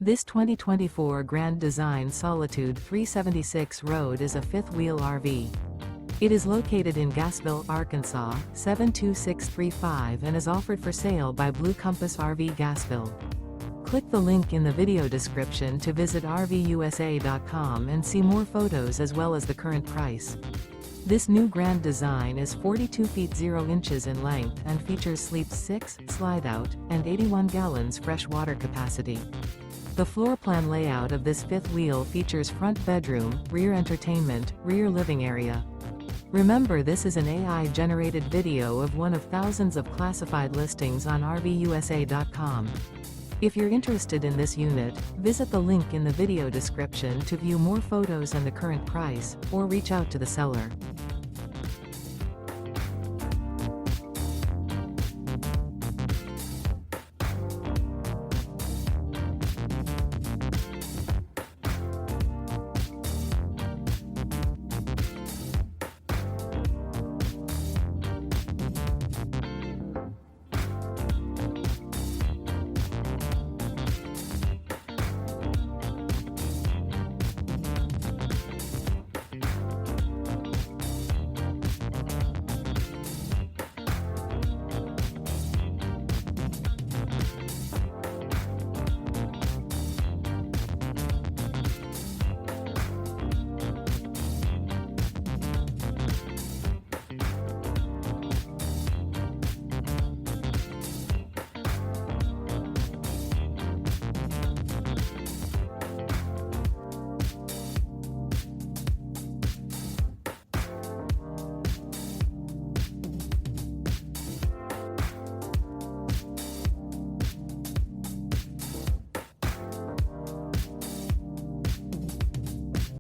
This 2024 Grand Design Solitude 376 Road is a fifth-wheel RV. It is located in Gassville, Arkansas, 72635 and is offered for sale by Blue Compass RV Gassville. Click the link in the video description to visit RVUSA.com and see more photos as well as the current price. This new Grand Design is 42 feet 0 inches in length and features sleep 6, slide-out, and 81 gallons fresh water capacity. The floor plan layout of this fifth wheel features front bedroom, rear entertainment, rear living area. Remember, this is an AI-generated video of one of thousands of classified listings on RVUSA.com. If you're interested in this unit, visit the link in the video description to view more photos and the current price, or reach out to the seller.